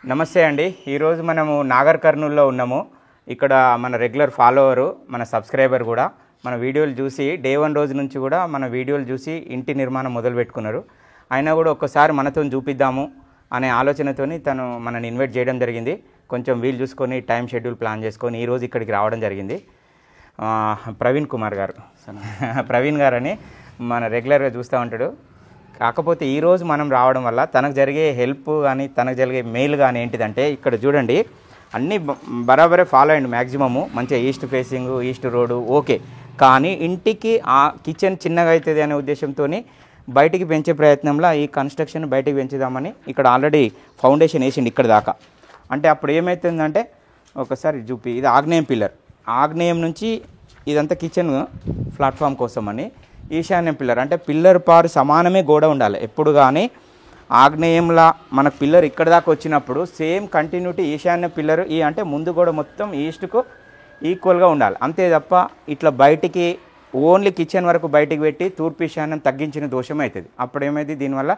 నమస్తే అండి. ఈరోజు మనము నాగర్ కర్నూల్లో ఉన్నాము. ఇక్కడ మన రెగ్యులర్ ఫాలోవరు, మన సబ్స్క్రైబర్ కూడా మన వీడియోలు చూసి డే 1 రోజు నుంచి కూడా మన వీడియోలు చూసి ఇంటి నిర్మాణం మొదలు పెట్టుకున్నారు. అయినా కూడా ఒక్కసారి మనతో చూపిద్దాము అనే ఆలోచనతోని తను మనని ఇన్వైట్ చేయడం జరిగింది. కొంచెం వీలు చూసుకొని టైం షెడ్యూల్ ప్లాన్ చేసుకొని ఈరోజు ఇక్కడికి రావడం జరిగింది. ప్రవీణ్ కుమార్ గారు, ప్రవీణ్ గారు అని మన రెగ్యులర్గా చూస్తూ ఉంటాడు. కాకపోతే ఈరోజు మనం రావడం వల్ల తనకు జరిగే హెల్ప్ కానీ తనకు జరిగే మెయిల్ కానీ ఏంటిదంటే, ఇక్కడ చూడండి అన్నీ బరాబరే ఫాలో అయ్యండి. మ్యాక్సిమము మంచిగా east facing, east road okay. కానీ ఇంటికి ఆ కిచెన్ చిన్నగా అవుతుంది అనే ఉద్దేశంతో బయటికి పెంచే ప్రయత్నంలో ఈ కన్స్ట్రక్షన్ బయటికి పెంచుదామని ఇక్కడ ఆల్రెడీ ఫౌండేషన్ వేసిండి ఇక్కడ దాకా. అంటే అప్పుడు ఏమవుతుందంటే, ఒకసారి చూపి, ఇది ఆగ్నేయం పిల్లర్, ఆగ్నేయం నుంచి ఇదంతా కిచెన్ ప్లాట్ఫామ్ కోసమని ఈశాన్యం పిల్లర్, అంటే పిల్లర్ పారు సమానమే గోడ ఉండాలి ఎప్పుడు. కానీ ఆగ్నేయంలా మన పిల్లర్ ఇక్కడ దాకా వచ్చినప్పుడు సేమ్ కంటిన్యూటీ ఈశాన్య పిల్లర్ అంటే ముందు గోడ మొత్తం ఈస్ట్కు ఈక్వల్గా ఉండాలి అంతే తప్ప ఇట్లా బయటికి ఓన్లీ కిచెన్ వరకు బయటికి పెట్టి తూర్పు ఈశాన్యం తగ్గించిన దోషం అవుతుంది. అప్పుడు ఏమైంది, దీనివల్ల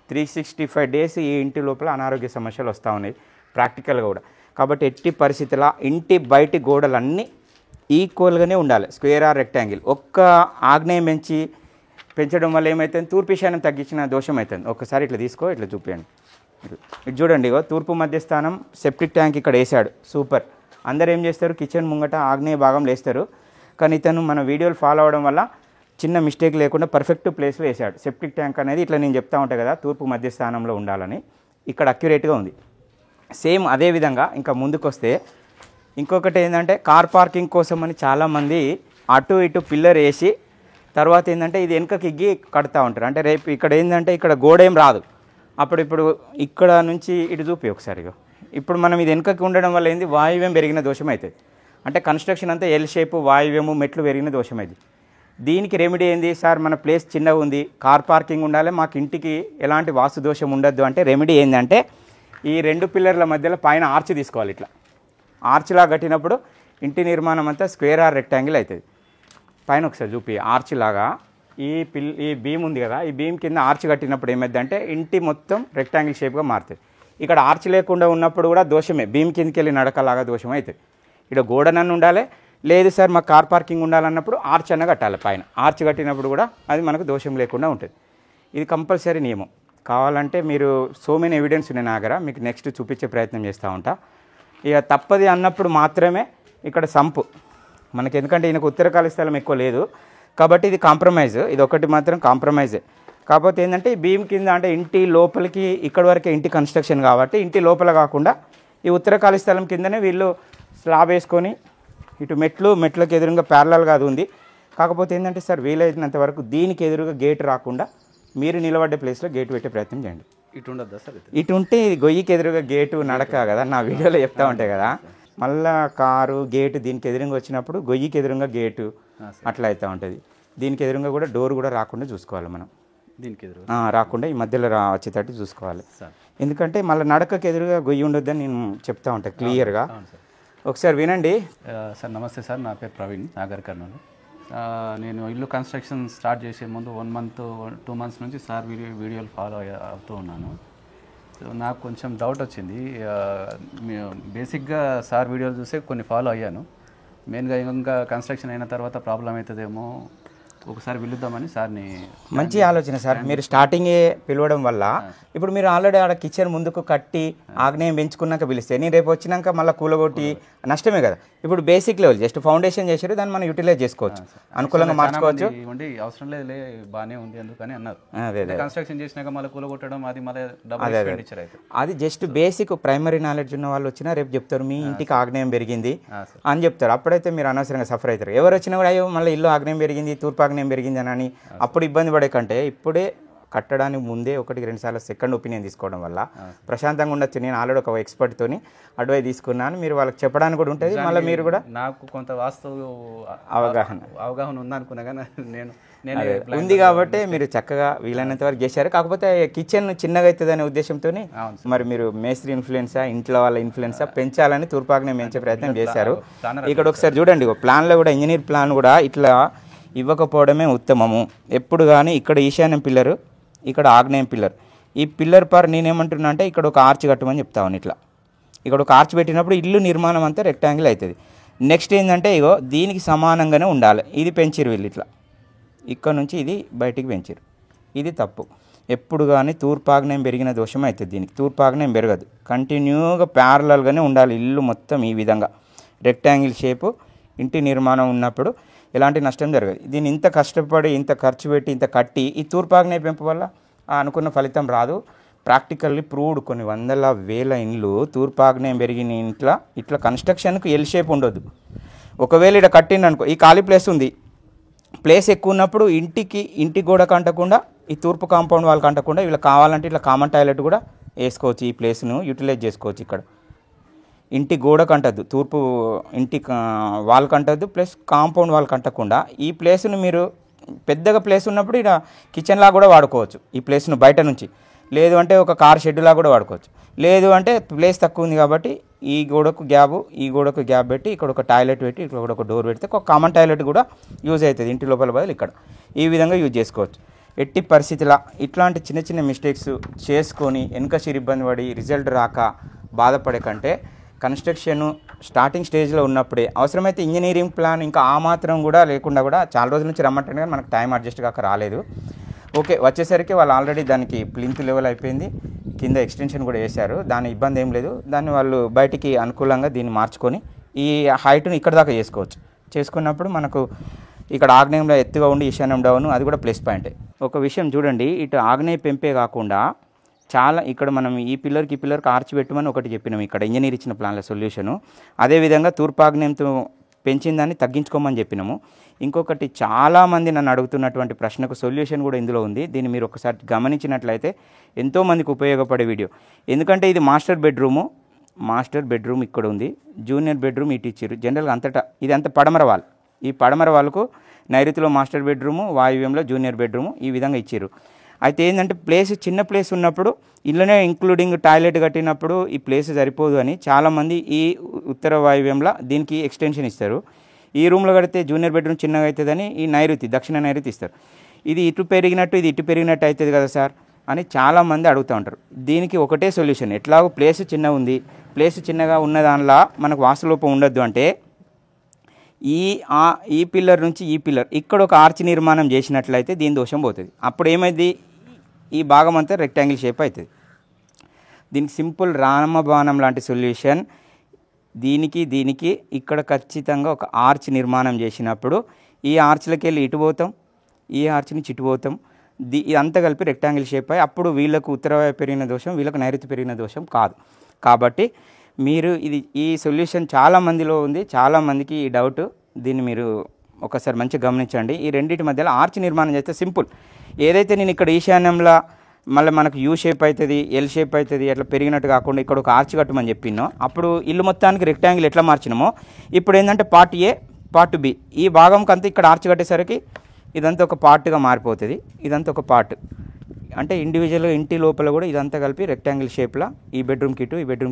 365 డేస్ ఈ ఇంటి లోపల అనారోగ్య సమస్యలు వస్తూ ఉన్నాయి ప్రాక్టికల్గా కూడా. కాబట్టి ఎట్టి పరిస్థితుల్లో ఇంటి బయటి గోడలన్నీ ఈక్వల్గానే ఉండాలి, స్క్వేర్ ఆర్ రెక్టాంగిల్. ఒక్క ఆగ్నేయం పెంచడం వల్ల ఏమవుతుంది, తూర్పు ఈశాన్యం తగ్గించిన దోషం అవుతుంది. ఒకసారి ఇట్లా తీసుకో, ఇట్లా చూపించండి. ఇటు చూడండి, తూర్పు మధ్యస్థానం సెప్టిక్ ట్యాంక్ ఇక్కడ వేసాడు, సూపర్. అందరు ఏం చేస్తారు, కిచెన్ ముంగట ఆగ్నేయ భాగంలో వేస్తారు. కానీ ఇతను మన వీడియోలు ఫాలో అవడం వల్ల చిన్న మిస్టేక్ లేకుండా పర్ఫెక్ట్ ప్లేస్లో వేసాడు. సెప్టిక్ ట్యాంక్ అనేది ఇట్లా నేను చెప్తా ఉంటాను కదా, తూర్పు మధ్యస్థానంలో ఉండాలని, ఇక్కడ అక్యురేట్గా ఉంది. సేమ్ అదేవిధంగా ఇంకా ముందుకు వస్తే ఇంకొకటి ఏంటంటే, కార్ పార్కింగ్ కోసం అని చాలామంది అటు ఇటు పిల్లర్ వేసి తర్వాత ఏంటంటే ఇది వెనకకి ఇగ్గి కడతా ఉంటారు. అంటే రేపు ఇక్కడ ఏంటంటే ఇక్కడ గోడ ఏం రాదు. ఇప్పుడు ఇక్కడ నుంచి ఇటు చూపి ఒకసారిగా. ఇప్పుడు మనం ఇది వెనకకి ఉండడం వల్ల ఏంది, వాయువ్యం పెరిగిన దోషం అవుతుంది. అంటే కన్స్ట్రక్షన్ అంతా ఎల్ షేపు, వాయువ్యము, మెట్లు పెరిగిన దోషం అవుతుంది. దీనికి రెమెడీ ఏంది, సార్ మన ప్లేస్ చిన్నగా ఉంది, కార్ పార్కింగ్ ఉండాలి, మాకు ఇంటికి ఎలాంటి వాస్తు దోషం ఉండద్దు అంటే రెమెడీ ఏంటంటే, ఈ 2 పిల్లర్ల మధ్యలో పైన ఆర్చ్ తీసుకోవాలి. ఇట్లా ఆర్చ్లా కట్టినప్పుడు ఇంటి నిర్మాణం అంతా స్క్వేర్ ఆర్ రెక్టాంగిల్ అవుతుంది. పైన ఒకసారి చూపి, ఆర్చ్ లాగా ఈ బీమ్ ఉంది కదా, ఈ బీమ్ కింద ఆర్చ్ కట్టినప్పుడు ఏమైందంటే ఇంటి మొత్తం రెక్టాంగిల్ షేప్గా మారుతుంది. ఇక్కడ ఆర్చ్ లేకుండా ఉన్నప్పుడు కూడా దోషమే, బీమ్ కిందకి వెళ్ళి నడకలాగా దోషం అవుతుంది. ఇక్కడ గోడ నన్ను ఉండాలి, లేదు సార్ మాకు కార్ పార్కింగ్ ఉండాలన్నప్పుడు ఆర్చ్ అన్న కట్టాలి. పైన ఆర్చ్ కట్టినప్పుడు కూడా అది మనకు దోషం లేకుండా ఉంటుంది. ఇది కంపల్సరీ నియమం. కావాలంటే మీరు సో మెనీ ఎవిడెన్స్ ఉన్నాయి నా దగ్గర, మీకు నెక్స్ట్ చూపించే ప్రయత్నం చేస్తూ ఉంటా. ఇక తప్పది అన్నప్పుడు మాత్రమే ఇక్కడ సంపు మనకి, ఎందుకంటే ఈయనకు ఉత్తరకాల స్థలం ఎక్కువ లేదు కాబట్టి ఇది కాంప్రమైజ్, ఇది ఒకటి మాత్రం కాంప్రమైజే. కాకపోతే ఏంటంటే బీమ్ కింద అంటే ఇంటి లోపలికి ఇక్కడ వరకే ఇంటి కన్స్ట్రక్షన్ కాబట్టి ఇంటి లోపల కాకుండా ఈ ఉత్తరకాల స్థలం కిందనే వీళ్ళు స్లాబ్ వేసుకొని ఇటు మెట్లకు ఎదురుగా ప్యారలల్గా అది ఉంది. కాకపోతే ఏంటంటే సార్ వీలైనంత వరకు దీనికి ఎదురుగా గేట్ రాకుండా మీరు నిలబడ్డే ప్లేస్లో గేట్ పెట్టే ప్రయత్నం చేయండి. ఇటు ఉండద్దా సార్? ఇటు ఉంటే గొయ్యికి ఎదురుగా గేటు నడక కదా, నా వీడియోలో చెప్తా ఉంటాయి కదా. మళ్ళా కారు గేటు దీనికి ఎదురుగా వచ్చినప్పుడు గొయ్యికి ఎదురుగా గేటు అట్లా అవుతూ ఉంటుంది. దీనికి ఎదురుగా కూడా డోర్ కూడా రాకుండా చూసుకోవాలి మనం, దీనికి ఎదురు రాకుండా ఈ మధ్యలో వచ్చేటట్టు చూసుకోవాలి. ఎందుకంటే మళ్ళీ నడకకి ఎదురుగా గొయ్యి ఉండొద్దని నేను చెప్తా ఉంటాను క్లియర్గా. ఒకసారి వినండి సార్. నమస్తే సార్, నా పేరు ప్రవీణ్, నాగర్ కర్నూలు. నేను ఇల్లు కన్స్ట్రక్షన్ స్టార్ట్ చేసే ముందు 1 మంత్ 2 మంత్స్ నుంచి సార్ వీడియోలు ఫాలో అవుతూ ఉన్నాను. సో నాకు కొంచెం డౌట్ వచ్చింది. బేసిక్గా సార్ వీడియోలు చూసే కొన్ని ఫాలో అయ్యాను. మెయిన్గా ఇంకా కన్స్ట్రక్షన్ అయిన తర్వాత ప్రాబ్లం అవుతుందేమో ఒకసారి పిలుద్దామని సార్ని. మంచి ఆలోచన సార్, మీరు స్టార్టింగే పిలవడం వల్ల ఇప్పుడు మీరు ఆల్రెడీ ఆడ కిచెన్ ముందుకు కట్టి ఆగ్నేయం పెంచుకున్నాక పిలిస్తే నేను రేపు వచ్చినాక మళ్ళీ కూలగొట్టి నష్టమే కదా. ఇప్పుడు బేసిక్ లెవెల్ జస్ట్ ఫౌండేషన్ చేసారు, దాన్ని మనం యూటిలైజ్ చేసుకోవచ్చు, అనుకూలంగా మార్చుకోవచ్చు. అవసరం లేదు, బాగానే ఉంది ఎందుకని అన్నారు. అదే కన్స్ట్రక్షన్ చేసినాక మళ్ళీ కూలగొట్టడం అది మళ్ళీ డబుల్ ఎక్స్‌పెండిచర్ అవుతుంది. అది జస్ట్ బేసిక్ ప్రైమరీ నాలెడ్జ్ ఉన్న వాళ్ళు వచ్చినా రేపు చెప్తారు మీ ఇంటికి ఆగ్నేయం పెరిగింది అని చెప్తారు. అప్పుడైతే మీరు అనవసరంగా సఫర్ అవుతారు. ఎవరు వచ్చినా కూడా అయ్యో మళ్ళీ ఇల్లు ఆగ్నేయం పెరిగింది, తూర్పు ఆగ్నేయం పెరిగింది అని అప్పుడు ఇబ్బంది పడే కంటే ఇప్పుడే కట్టడానికి ముందే 1-2 సార్లు సెకండ్ ఒపీనియన్ తీసుకోవడం వల్ల ప్రశాంతంగా ఉండొచ్చు. నేను ఆల్రెడీ ఒక ఎక్స్పర్ట్తోని అడ్వైస్ తీసుకున్నాను, మీరు వాళ్ళకి చెప్పడానికి కూడా ఉంటుంది. మళ్ళీ మీరు కూడా నాకు కొంత వాస్తవ అవగాహన ఉందనుకున్నా కానీ నేను ఉంది కాబట్టి మీరు చక్కగా వీలైనంత వరకు చేశారు. కాకపోతే కిచెన్ చిన్నగా అవుతుంది అనే ఉద్దేశంతో మరి మీరు మేస్త్రి ఇన్ఫ్లుయెన్సా, ఇంట్లో వాళ్ళ ఇన్ఫ్లుయెన్సా పెంచాలని తూర్పాగ్నేయం పెంచే ప్రయత్నం చేశారు. ఇక్కడ ఒకసారి చూడండి, ప్లాన్లో కూడా ఇంజనీర్ ప్లాన్ కూడా ఇట్లా ఇవ్వకపోవడమే ఉత్తమము. ఎప్పుడు కానీ ఇక్కడ ఈశాన్యం పిల్లరు, ఇక్కడ ఆగ్నేయం పిల్లర్, ఈ పిల్లర్ పర్ నేనేమంటున్నా అంటే ఇక్కడ ఒక ఆర్చ్ కట్టమని చెప్తాను. ఇట్లా ఇక్కడ ఒక ఆర్చ్ పెట్టినప్పుడు ఇల్లు నిర్మాణం అంతా రెక్టాంగిల్ అవుతుంది. నెక్స్ట్ ఏంటంటే ఇగో దీనికి సమానంగానే ఉండాలి. ఇది పెంచిరు వీళ్ళు ఇట్లా, ఇక్కడ నుంచి ఇది బయటికి పెంచిరు, ఇది తప్పు. ఎప్పుడు కానీ తూర్పాగ్నేయం పెరిగిన దోషం అవుతుంది. దీనికి తూర్పాగ్నేయం పెరగదు, కంటిన్యూగా ప్యారలల్గానే ఉండాలి ఇల్లు మొత్తం. ఈ విధంగా రెక్టాంగిల్ షేపు ఇంటి నిర్మాణం ఉన్నప్పుడు ఎలాంటి నష్టం జరగదు. దీన్ని ఇంత కష్టపడి ఇంత ఖర్చు పెట్టి ఇంత కట్టి ఈ తూర్పాగ్నేయ పెంపు వల్ల అనుకున్న ఫలితం రాదు. Practically proved. కొన్ని వందల వేల ఇండ్లు తూర్పాగ్నేయం పెరిగిన ఇంట్లో ఇట్లా కన్స్ట్రక్షన్కు ఎల్ షేప్ ఉండొద్దు. ఒకవేళ ఇక్కడ కట్టింది అనుకో, ఈ ఖాళీ ప్లేస్ ఉంది, ప్లేస్ ఎక్కువ ఉన్నప్పుడు ఇంటి గోడ కంటకుండా ఈ తూర్పు కాంపౌండ్ వాళ్ళకి అంటకుండా వీళ్ళు కావాలంటే ఇట్లా కామన్ టాయిలెట్ కూడా వేసుకోవచ్చు. ఈ ప్లేస్ను యూటిలైజ్ చేసుకోవచ్చు. ఇక్కడ ఇంటి గోడ కంటద్దు, తూర్పు ఇంటి వాల్ కంటద్దు, ప్లస్ కాంపౌండ్ వాల్ కంటకుండా ఈ ప్లేస్ను మీరు పెద్దగా ప్లేస్ ఉన్నప్పుడు ఇక్కడ కిచెన్లా కూడా వాడుకోవచ్చు. ఈ ప్లేస్ను బయట నుంచి, లేదు అంటే ఒక కార్ షెడ్లా కూడా వాడుకోవచ్చు. లేదు అంటే ప్లేస్ తక్కువ ఉంది కాబట్టి ఈ గోడకు గ్యాప్ పెట్టి ఇక్కడ ఒక టాయిలెట్ పెట్టి ఇక్కడ ఒక డోర్ పెడితే ఒక కామన్ టాయిలెట్ కూడా యూజ్ అవుతుంది ఇంటి లోపల బదులు ఇక్కడ. ఈ విధంగా యూజ్ చేసుకోవచ్చు. ఎట్టి పరిస్థితిలా ఇట్లాంటి చిన్న చిన్న మిస్టేక్స్ చేసుకొని వెనుక ఇబ్బంది పడి రిజల్ట్ రాక బాధపడే కంటే కన్స్ట్రక్షన్ స్టార్టింగ్ స్టేజ్లో ఉన్నప్పుడే అవసరమైతే ఇంజనీరింగ్ ప్లాన్ ఇంకా ఆ మాత్రం కూడా లేకుండా కూడా చాలా రోజుల నుంచి రమ్మంటే కానీ మనకు టైం అడ్జస్ట్ కాక రాలేదు. ఓకే, వచ్చేసరికి వాళ్ళు ఆల్రెడీ దానికి ప్లింత్ లెవెల్ అయిపోయింది, కింద ఎక్స్టెన్షన్ కూడా వేశారు, దాని ఇబ్బంది ఏం లేదు. దాన్ని వాళ్ళు బయటికి అనుకూలంగా దీన్ని మార్చుకొని ఈ హైట్ను ఇక్కడ దాకా చేసుకోవచ్చు. చేసుకున్నప్పుడు మనకు ఇక్కడ ఆగ్నేయంలో ఎత్తుగా ఉండి ఈశాన్యం డౌన్, అది కూడా ప్లస్ పాయింటే. ఒక విషయం చూడండి, ఇటు ఆగ్నేయ పెంపే కాకుండా చాలా ఇక్కడ మనం ఈ పిల్లర్కి ఆర్చ్ పెట్టమని ఒకటి చెప్పినాం ఇక్కడ ఇంజనీర్ ఇచ్చిన ప్లాన్ల సొల్యూషను. అదేవిధంగా తూర్పాగ్నేయంతో పెంచిన దాన్ని తగ్గించుకోమని చెప్పినాము. ఇంకొకటి చాలామంది నన్ను అడుగుతున్నటువంటి ప్రశ్నకు సొల్యూషన్ కూడా ఇందులో ఉంది. దీన్ని మీరు ఒకసారి గమనించినట్లయితే ఎంతోమందికి ఉపయోగపడే వీడియో. ఎందుకంటే ఇది మాస్టర్ బెడ్రూమ్ ఇక్కడ ఉంది, జూనియర్ బెడ్రూమ్ ఇటు ఇచ్చారు. జనరల్గా అంతటా ఇది అంత పడమర వాల్. ఈ పడమర వాళ్ళకు నైరుతిలో మాస్టర్ బెడ్రూము, వాయువ్యంలో జూనియర్ బెడ్రూము ఈ విధంగా ఇచ్చారు. అయితే ఏంటంటే చిన్న ప్లేస్ ఉన్నప్పుడు ఇల్లునే ఇంక్లూడింగ్ టాయిలెట్ కట్టినప్పుడు ఈ ప్లేస్ సరిపోదు అని చాలామంది ఈ ఉత్తర వాయువ్యంలో దీనికి ఎక్స్టెన్షన్ ఇస్తారు. ఈ రూమ్లో కడితే జూనియర్ బెడ్రూమ్ చిన్నగా అవుతుందని ఈ దక్షిణ నైరుతి ఇస్తారు. ఇది ఇటు పెరిగినట్టు అవుతుంది కదా సార్ అని చాలామంది అడుగుతూ ఉంటారు. దీనికి ఒకటే సొల్యూషన్, ఎట్లాగో ప్లేస్ చిన్నగా ఉంది, ప్లేస్ చిన్నగా ఉన్న దానిలో మనకు వాస్తులోపం ఉండొద్దు అంటే ఈ పిల్లర్ నుంచి ఈ పిల్లర్ ఇక్కడ ఒక ఆర్చ్ నిర్మాణం చేసినట్లయితే దీని దోషం పోతుంది. అప్పుడు ఏమైంది, ఈ భాగం అంతా రెక్టాంగిల్ షేప్ అవుతుంది. దీనికి సింపుల్ రామబాణం లాంటి సొల్యూషన్. దీనికి ఇక్కడ ఖచ్చితంగా ఒక ఆర్చ్ నిర్మాణం చేసినప్పుడు ఈ ఆర్చ్లకి వెళ్ళి ఇటు పోతాం, ఈ ఆర్చ్ నుంచి ఇటు పోతాం, ఇదంతా కలిపి రెక్టాంగిల్ షేప్ అయ్యి అప్పుడు వీళ్ళకు ఉత్తరవాయు పెరిగిన దోషం, వీళ్ళకు నైరుతి పెరిగిన దోషం కాదు. కాబట్టి మీరు ఈ సొల్యూషన్ చాలామందిలో ఉంది, చాలామందికి ఈ డౌట్. దీన్ని మీరు ఒకసారి మంచిగా గమనించండి. ఈ రెండింటి మధ్యలో ఆర్చ్ నిర్మాణం చేస్తే సింపుల్. ఏదైతే నేను ఇక్కడ ఈశాన్యంలో మళ్ళీ మనకు యూ షేప్ అవుతుంది, ఎల్ షేప్ అవుతుంది, అట్లా పెరిగినట్టు కాకుండా ఇక్కడ ఒక ఆర్చ్ కట్టమని చెప్పినో అప్పుడు ఇల్లు మొత్తానికి రెక్టాంగిల్ ఎట్లా మార్చినామో ఇప్పుడు ఏంటంటే పార్ట్ ఏ పార్ట్ బి ఈ భాగంకి అంతా ఇక్కడ ఆర్చ్ కట్టేసరికి ఇదంతా ఒక పార్ట్గా మారిపోతుంది. ఇదంతా ఒక పార్ట్ అంటే ఇండివిజువల్గా ఇంటి లోపల కూడా ఇదంతా కలిపి రెక్టాంగిల్ షేప్లో ఈ బెడ్రూమ్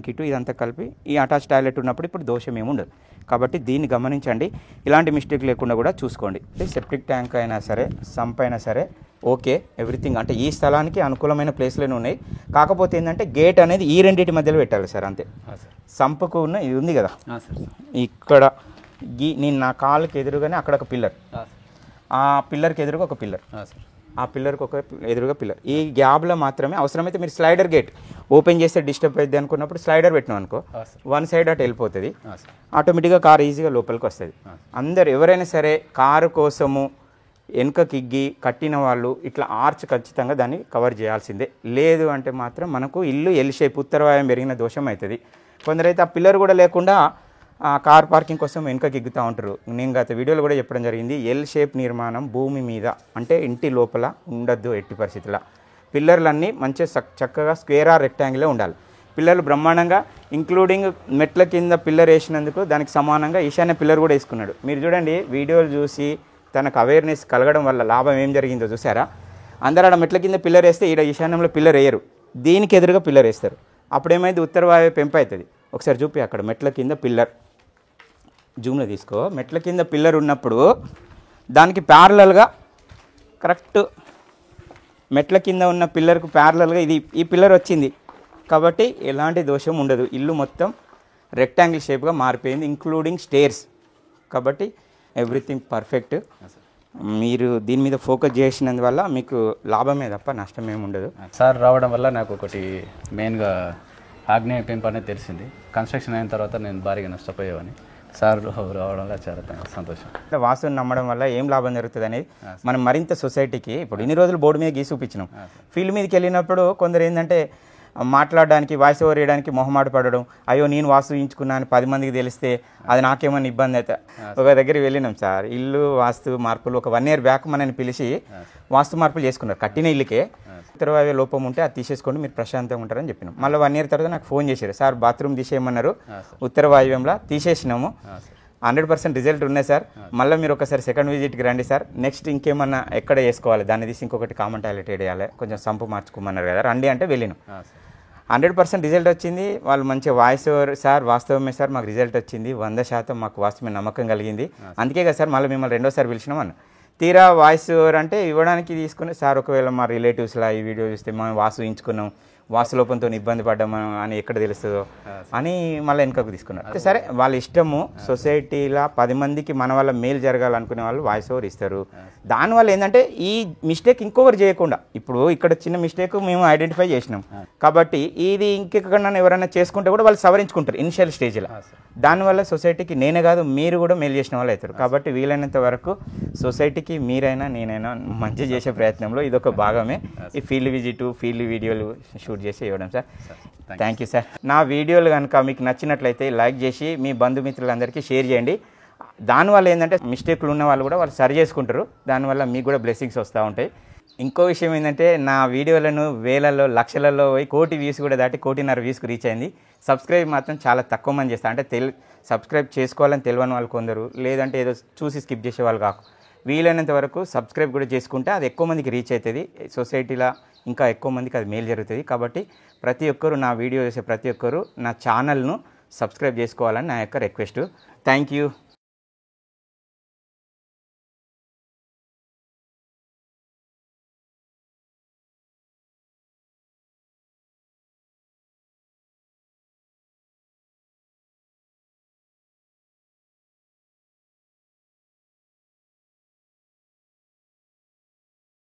కిటు ఇదంతా కలిపి ఈ అటాచ్ టాయిలెట్ ఉన్నప్పుడు ఇప్పుడు దోషం ఏమి ఉండదు. కాబట్టి దీన్ని గమనించండి, ఇలాంటి మిస్టేక్ లేకుండా కూడా చూసుకోండి. సెప్టిక్ ట్యాంక్ అయినా సరే, సంప్ అయినా సరే, ఓకే ఎవ్రీథింగ్ అంటే ఈ స్థలానికి అనుకూలమైన ప్లేస్లోనే ఉన్నాయి. కాకపోతే ఏంటంటే గేట్ అనేది ఈ రెండింటి మధ్యలో పెట్టాలి సార్, అంతే. సంపుకు ఉన్న ఇది ఉంది కదా ఇక్కడ, నేను నా కాళ్ళకి ఎదురుగానే అక్కడ ఒక పిల్లర్, ఆ పిల్లర్కి ఎదురుగా ఒక పిల్లర్, ఆ పిల్లర్కి ఒక ఎదురుగా పిల్లర్, ఈ గ్యాప్లో మాత్రమే అవసరమైతే మీరు స్లైడర్ గేట్ ఓపెన్ చేస్తే డిస్టర్బ్ అవుతుంది అనుకున్నప్పుడు స్లైడర్ పెట్టినాం అనుకో, వన్ సైడ్ అటు వెళ్ళిపోతుంది, ఆటోమేటిక్గా కారు ఈజీగా లోపలికి వస్తుంది. అందరు ఎవరైనా సరే కారు కోసము వెనుక కిగ్గి కట్టిన వాళ్ళు ఇట్లా ఆర్చ్ ఖచ్చితంగా దాన్ని కవర్ చేయాల్సిందే. లేదు అంటే మాత్రం మనకు ఇల్లు ఎల్ షేప్ ఉత్తరవాయం పెరిగిన దోషం అవుతుంది. కొందరైతే ఆ పిల్లర్ కూడా లేకుండా కార్ పార్కింగ్ కోసం వెనుక గిగ్గుతూ ఉంటారు. నేను గత వీడియోలో కూడా చెప్పడం జరిగింది, ఎల్ షేప్ నిర్మాణం భూమి మీద అంటే ఇంటి లోపల ఉండద్దు ఎట్టి పరిస్థితుల్లో. పిల్లర్లన్నీ మంచిగా చక్కగా స్క్వేర్ ఆర్ రెక్టాంగిలే ఉండాలి. పిల్లర్లు బ్రహ్మాండంగా ఇంక్లూడింగ్ మెట్ల కింద పిల్లర్ వేసినందుకు దానికి సమానంగా ఈశాన్య పిల్లర్ కూడా వేసుకున్నాడు. మీరు చూడండి, వీడియోలు చూసి తనకు అవేర్నెస్ కలగడం వల్ల లాభం ఏం జరిగిందో చూసారా. అందరూ ఆడ మెట్ల కింద పిల్లర్ వేస్తే ఈడ ఈశాన్యంలో పిల్లర్ వేయరు, దీనికి ఎదురుగా పిల్లర్ వేస్తారు. అప్పుడేమైంది ఉత్తరవాయు పెంపు అవుతుంది. ఒకసారి చూపి అక్కడ మెట్ల కింద పిల్లర్ జూమ్లో తీసుకో, మెట్ల కింద పిల్లర్ ఉన్నప్పుడు దానికి ప్యారలల్గా కరెక్ట్ మెట్ల కింద ఉన్న పిల్లర్కు ప్యారలల్గా ఈ పిల్లర్ వచ్చింది కాబట్టి ఎలాంటి దోషం ఉండదు. ఇల్లు మొత్తం రెక్టాంగిల్ షేప్గా మారిపోయింది, ఇంక్లూడింగ్ స్టేర్స్. కాబట్టి ఎవ్రీథింగ్ పర్ఫెక్ట్. మీరు దీని మీద ఫోకస్ చేసినందువల్ల మీకు లాభమే తప్ప నష్టం ఏమి ఉండదు. సార్ రావడం వల్ల నాకు ఒకటి మెయిన్గా ఆగ్నేయ పెంపు అనేది తెలిసింది. కన్స్ట్రక్షన్ అయిన తర్వాత నేను భారీగా నష్టపోయేవాడిని. సార్ రావడం వల్ల చాలా సంతోషం. వాస్తుని నమ్మడం వల్ల ఏం లాభం జరుగుతుంది అనేది మనం మరింత సొసైటీకి ఇప్పుడు ఇన్ని రోజులు బోర్డు మీద గీసి చూపించినాం. ఫీల్డ్ మీదకి వెళ్ళినప్పుడు కొందరు ఏంటంటే మాట్లాడడానికి వాయిస్ ఓవర్ వేయడానికి మొహమాట పడడం, అయ్యో నేను వాస్తు ఎంచుకున్నాను 10 మందికి తెలిస్తే అది నాకేమైనా ఇబ్బంది అయితే. ఒక దగ్గరికి వెళ్ళినాం సార్, ఇల్లు వాస్తు మార్పులు ఒక 1 year బ్యాక్ మనని పిలిచి వాస్తు మార్పులు చేసుకున్నారు. కట్టిన ఇల్లుకే ఉత్తరవాయు లోపం ఉంటే అది తీసేసుకోండి, మీరు ప్రశాంతంగా ఉంటారని చెప్పినాం. మళ్ళీ 1 year తర్వాత నాకు ఫోన్ చేశారు, సార్ బాత్రూమ్ తీసేయమన్నారు, ఉత్తర వాయువ్యంలో తీసేసినాము, 100% రిజల్ట్ ఉన్నాయి సార్, మళ్ళీ మీరు ఒకసారి సెకండ్ విజిట్కి రండి సార్, నెక్స్ట్ ఇంకేమన్నా ఎక్కడ వేసుకోవాలి దాన్ని తీసి ఇంకొకటి కామన్ టాయిలెట్ వేయాలి, కొంచెం సంపు మార్చుకోమన్నారు కదా, రండి అంటే వెళ్ళినాం. 100% రిజల్ట్ వచ్చింది. వాళ్ళు మంచిగా వాయిస్ ఓవర్, సార్ వాస్తవమే సార్ మాకు రిజల్ట్ వచ్చింది, 100% మాకు వాస్తు మీద నమ్మకం కలిగింది, అందుకే కదా సార్ మళ్ళీ మిమ్మల్ని రెండోసారి పిలిచినాం అన్న. తీరా వాయిస్ ఓవర్ అంటే ఇవ్వడానికి తీసుకుని, సార్ ఒకవేళ మా రిలేటివ్స్లా ఈ వీడియో చూస్తే మనం వాస్తు ఎంచుకున్నాం, వాస్తు లోపంతో ఇబ్బంది పడ్డాము అని ఎక్కడ తెలుస్తుందో అని మళ్ళీ వెనుకకు తీసుకున్నారు. సరే వాళ్ళ ఇష్టము. సొసైటీలో 10 మందికి మన వల్ల మేలు జరగాలనుకునే వాళ్ళు వాయిస్ ఓవర్ ఇస్తారు. దానివల్ల ఏంటంటే ఈ మిస్టేక్ ఇంకొకరు చేయకుండా, ఇప్పుడు ఇక్కడ చిన్న మిస్టేక్ మేము ఐడెంటిఫై చేసినాం కాబట్టి ఇది ఇంకెక్కడన్నా ఎవరైనా చేసుకుంటే కూడా వాళ్ళు సవరించుకుంటారు ఇనిషియల్ స్టేజ్లో. దానివల్ల సొసైటీకి నేనే కాదు మీరు కూడా మేలు చేసిన వాళ్ళు అవుతారు. కాబట్టి వీలైనంత వరకు సొసైటీకి మీరైనా నేనైనా మంచి చేసే ప్రయత్నంలో ఇదొక భాగమే. ఈ ఫీల్డ్ విజిట్, ఫీల్డ్ వీడియోలు షూట్ చేసి ఇవ్వడం సార్. Thank you sir. నా వీడియోలు కనుక మీకు నచ్చినట్లయితే లైక్ చేసి మీ బంధుమిత్రులందరికీ షేర్ చేయండి. దానివల్ల ఏంటంటే మిస్టేక్లు ఉన్న వాళ్ళు కూడా వాళ్ళు సరి చేసుకుంటారు, దానివల్ల మీకు కూడా బ్లెస్సింగ్స్ వస్తూ ఉంటాయి. ఇంకో విషయం ఏంటంటే నా వీడియోలను వేలల్లో లక్షలలో పోయి 1 కోటి వ్యూస్ కూడా దాటి 1.5 కోటి వ్యూస్కి రీచ్ అయింది. సబ్స్క్రైబ్ మాత్రం చాలా తక్కువ మంది చేస్తారు. అంటే సబ్స్క్రైబ్ చేసుకోవాలని తెలియని వాళ్ళు కొందరు, లేదంటే ఏదో చూసి స్కిప్ చేసే వాళ్ళు కాకు. వీలైనంత వరకు సబ్స్క్రైబ్ కూడా చేసుకుంటే అది ఎక్కువ మందికి రీచ్ అవుతుంది, సొసైటీలో ఇంకా ఎక్కువ మందికి అది మేలు జరుగుతుంది. కాబట్టి ప్రతి ఒక్కరు నా వీడియో చేసే ప్రతి ఒక్కరు నా ఛానల్ను సబ్స్క్రైబ్ చేసుకోవాలని నా యొక్క రిక్వెస్ట్. Thank you.